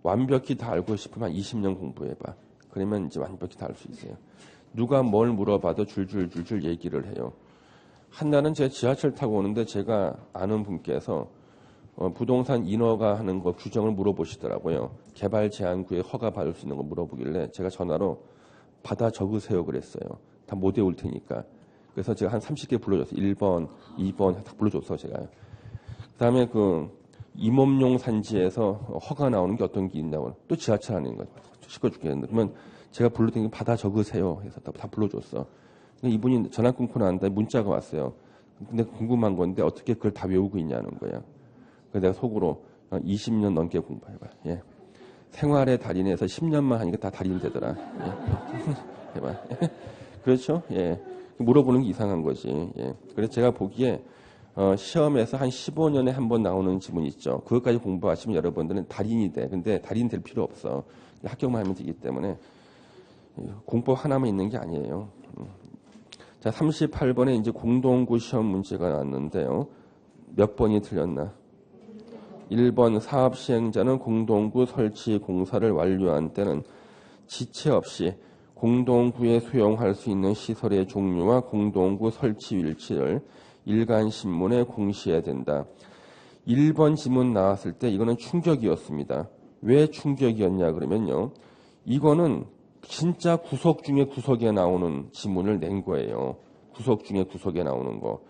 완벽히 다 알고 싶으면 20년 공부해봐. 그러면 이제 완벽히 다 알 수 있어요. 누가 뭘 물어봐도 줄줄줄줄 얘기를 해요. 한날은 제가 지하철 타고 오는데 제가 아는 분께서 부동산 인허가 하는 거 규정을 물어보시더라고요. 개발 제한구에 허가 받을 수 있는 거 물어보길래 제가 전화로 받아 적으세요 그랬어요. 다 못 외울 테니까. 그래서 제가 한 30개 불러줬어요. 1번, 2번 다 불러줬어 제가. 그다음에 그 임업용 산지에서 허가 나오는 게 어떤 게 있냐고 또 지하철 안에 있는 거 시켜 죽겠는데 그러면 제가 불러드린 게 받아 적으세요 해서 다 불러줬어. 이분이 전화 끊고 난 다음에 문자가 왔어요. 근데 궁금한 건데 어떻게 그걸 다 외우고 있냐는 거야. 그래서 내가 속으로 20년 넘게 공부해봐. 예. 생활의 달인에서 10년만 하니까 다 달인 되더라. 예. 해봐. 그렇죠? 예. 물어보는 게 이상한 거지. 예. 그래서 제가 보기에 시험에서 한 15년에 한 번 나오는 지문 있죠. 그것까지 공부하시면 여러분들은 달인이 돼. 근데 달인 될 필요 없어. 합격만 하면 되기 때문에 공법 하나만 있는 게 아니에요. 자, 38번에 이제 공동구 시험 문제가 나왔는데요. 몇 번이 틀렸나? 1번 사업 시행자는 공동구 설치 공사를 완료한 때는 지체 없이 공동구에 수용할 수 있는 시설의 종류와 공동구 설치 위치를 일간 신문에 공시해야 된다. 1번 지문 나왔을 때 이거는 충격이었습니다. 왜 충격이었냐 그러면요. 이거는 진짜 구석 중에 구석에 나오는 지문을 낸 거예요. 구석 중에 구석에 나오는 거.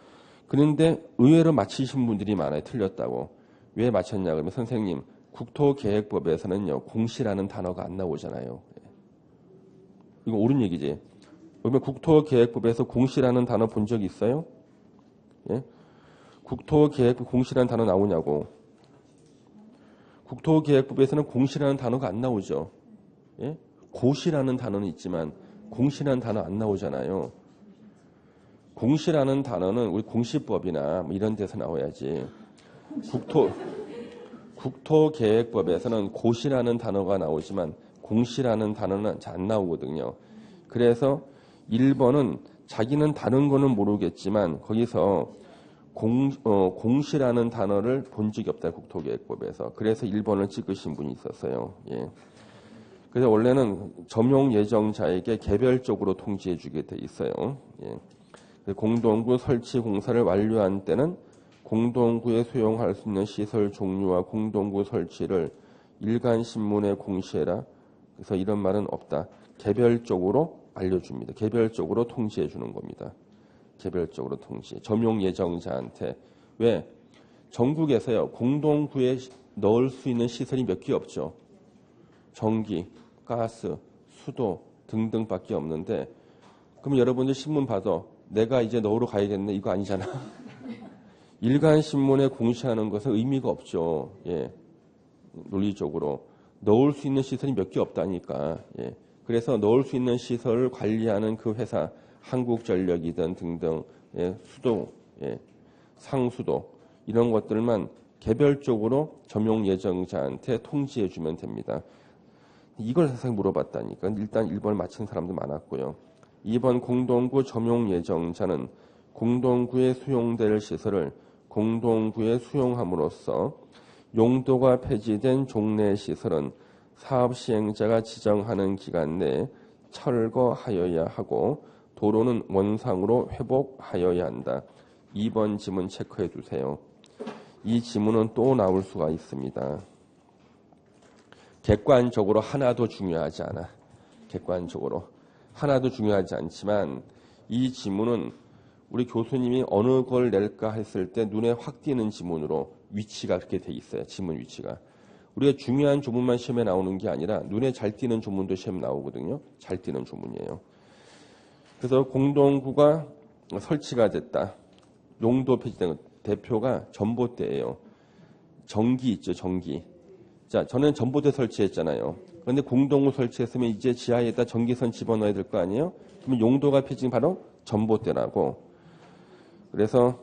그런데 의외로 맞히신 분들이 많아요. 틀렸다고. 왜 맞췄냐 그러면 선생님 국토계획법에서는요. 공시라는 단어가 안 나오잖아요. 이거 옳은 얘기지. 그러면 국토계획법에서 공시라는 단어 본 적 있어요? 예? 국토계획법 공시라는 단어 나오냐고. 국토계획법에서는 공시라는 단어가 안 나오죠. 예? 고시라는 단어는 있지만 공시라는 단어 안 나오잖아요. 공시라는 단어는 우리 공시법이나 뭐 이런 데서 나와야지. 국토계획법에서는 고시라는 단어가 나오지만 공시라는 단어는 잘 안 나오거든요. 그래서 1번은 자기는 다른 거는 모르겠지만 거기서 공시라는 단어를 본 적이 없다. 국토계획법에서. 그래서 1번을 찍으신 분이 있었어요. 예. 그래서 원래는 점용 예정자에게 개별적으로 통지해 주게 돼 있어요. 예. 공동구 설치 공사를 완료한 때는 공동구에 수용할 수 있는 시설 종류와 공동구 설치를 일간 신문에 공시해라. 그래서 이런 말은 없다. 개별적으로 알려줍니다. 개별적으로 통지해 주는 겁니다. 개별적으로 통지. 점용 예정자한테. 왜? 전국에서요. 공동구에 넣을 수 있는 시설이 몇 개 없죠. 전기, 가스, 수도 등등밖에 없는데 그럼 여러분들 신문 받아. 내가 이제 넣으러 가야겠네. 이거 아니잖아. 일간 신문에 공시하는 것은 의미가 없죠. 예. 논리적으로. 넣을 수 있는 시설이 몇 개 없다니까. 예. 그래서 넣을 수 있는 시설을 관리하는 그 회사, 한국전력이든 등등, 예. 수도, 예. 상수도 이런 것들만 개별적으로 점용 예정자한테 통지해 주면 됩니다. 이걸 세상에 물어봤다니까. 일단 1번을 맞힌 사람도 많았고요. 2번 공동구 점용 예정자는 공동구에 수용될 시설을 공동구에 수용함으로써 용도가 폐지된 종래 시설은 사업 시행자가 지정하는 기간 내에 철거하여야 하고 도로는 원상으로 회복하여야 한다. 2번 지문 체크해 두세요. 이 지문은 또 나올 수가 있습니다. 객관적으로 하나도 중요하지 않아. 객관적으로. 하나도 중요하지 않지만 이 지문은 우리 교수님이 어느 걸 낼까 했을 때 눈에 확 띄는 지문으로 위치가 그렇게 돼 있어요. 지문 위치가. 우리가 중요한 조문만 시험에 나오는 게 아니라 눈에 잘 띄는 조문도 시험에 나오거든요. 잘 띄는 조문이에요. 그래서 공동구가 설치가 됐다. 용도 폐지된 대표가 전봇대예요. 전기 있죠, 전기. 자, 저는 전봇대 설치했잖아요. 그런데 공동구 설치했으면 이제 지하에다 전기선 집어넣어야 될 거 아니에요? 그러면 용도가 폐지된 바로 전봇대라고. 그래서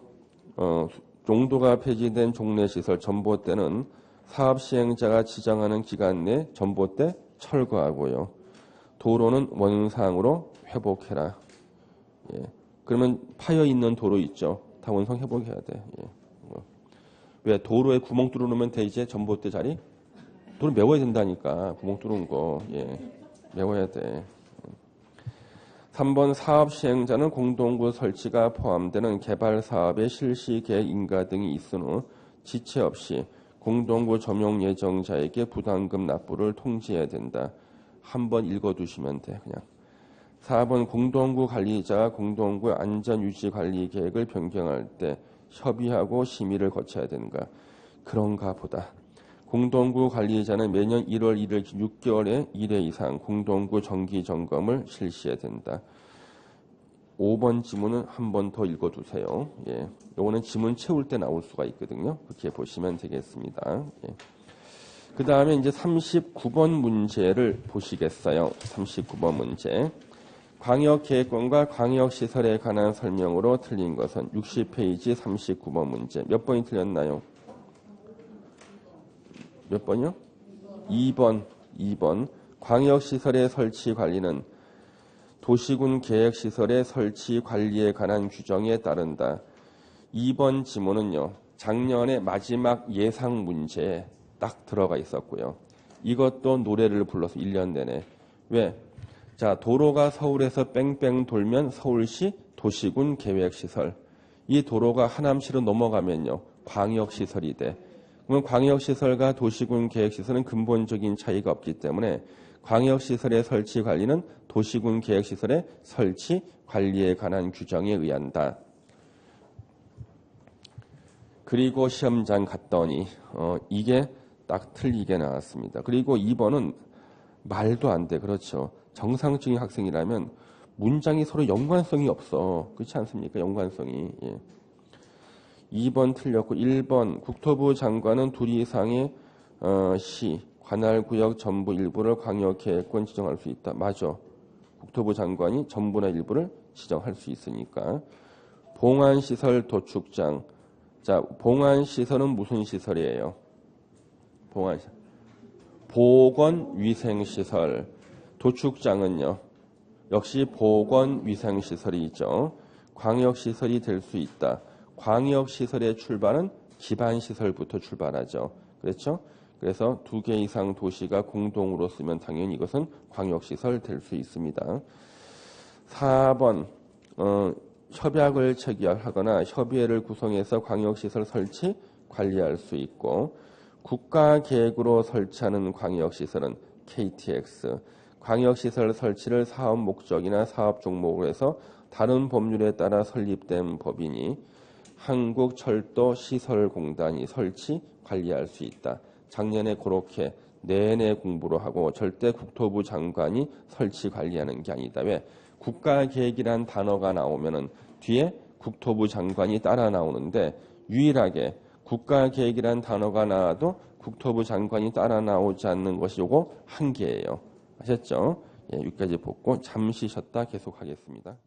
용도가 폐지된 종래시설 전봇대는 사업 시행자가 지정하는 기간 내 전봇대 철거하고요. 도로는 원상으로 회복해라. 예. 그러면 파여 있는 도로 있죠. 다 원상 회복해야 돼. 예. 왜 도로에 구멍 뚫어놓으면 돼 이제 전봇대 자리? 도로 메워야 된다니까. 구멍 뚫은 거. 예. 메워야 돼. 3번 사업 시행자는 공동구 설치가 포함되는 개발 사업의 실시 계획 인가 등이 있은 후 지체 없이 공동구 점용 예정자에게 부담금 납부를 통지해야 된다. 한번 읽어두시면 돼. 그냥. 4번 공동구 관리자가 공동구 안전유지 관리 계획을 변경할 때 협의하고 심의를 거쳐야 되는가. 그런가 보다. 공동구 관리자는 매년 1월 1일 6개월에 1회 이상 공동구 정기 점검을 실시해야 된다. 5번 지문은 한 번 더 읽어두세요. 예, 요거는 지문 채울 때 나올 수가 있거든요. 그렇게 보시면 되겠습니다. 예. 그 다음에 이제 39번 문제를 보시겠어요. 39번 문제. 광역계획권과 광역시설에 관한 설명으로 틀린 것은 60페이지 39번 문제. 몇 번이 틀렸나요? 몇 번이요? 2번. 광역시설의 설치 관리는 도시군 계획시설의 설치 관리에 관한 규정에 따른다. 2번 지문은요. 작년에 마지막 예상 문제에 딱 들어가 있었고요. 이것도 노래를 불러서 1년 내내. 왜? 자, 도로가 서울에서 뺑뺑 돌면 서울시 도시군 계획시설. 이 도로가 하남시로 넘어가면요. 광역시설이 돼. 그러면 광역시설과 도시군 계획시설은 근본적인 차이가 없기 때문에 광역시설의 설치 관리는 도시군 계획시설의 설치 관리에 관한 규정에 의한다. 그리고 시험장 갔더니 이게 딱 틀리게 나왔습니다. 그리고 2번은 말도 안 돼. 그렇죠. 정상적인 학생이라면 문장이 서로 연관성이 없어. 그렇지 않습니까? 연관성이. 예. 2번 틀렸고 1번 국토부 장관은 둘 이상의 시, 관할구역 전부 일부를 광역계획권 지정할 수 있다. 맞아. 국토부 장관이 전부나 일부를 지정할 수 있으니까. 봉안시설 도축장. 자, 봉안시설은 무슨 시설이에요? 봉안시설. 보건위생시설. 도축장은요. 역시 보건위생시설이죠. 광역시설이 될 수 있다. 광역시설의 출발은 기반시설부터 출발하죠. 그렇죠? 그래서 2개 이상 도시가 공동으로 쓰면 당연히 이것은 광역시설 될 수 있습니다. 4번 협약을 체결하거나 협의회를 구성해서 광역시설 설치 관리할 수 있고 국가계획으로 설치하는 광역시설은 KTX, 광역시설 설치를 사업 목적이나 사업 종목으로 해서 다른 법률에 따라 설립된 법이니 한국철도시설공단이 설치 관리할 수 있다. 작년에 그렇게 내내 공부를 하고 절대 국토부 장관이 설치 관리하는 게 아니다. 왜? 국가계획이란 단어가 나오면은 뒤에 국토부 장관이 따라 나오는데 유일하게 국가계획이란 단어가 나와도 국토부 장관이 따라 나오지 않는 것이 요거 한 개예요. 아셨죠? 예, 여기까지 보고 잠시 쉬었다 계속하겠습니다.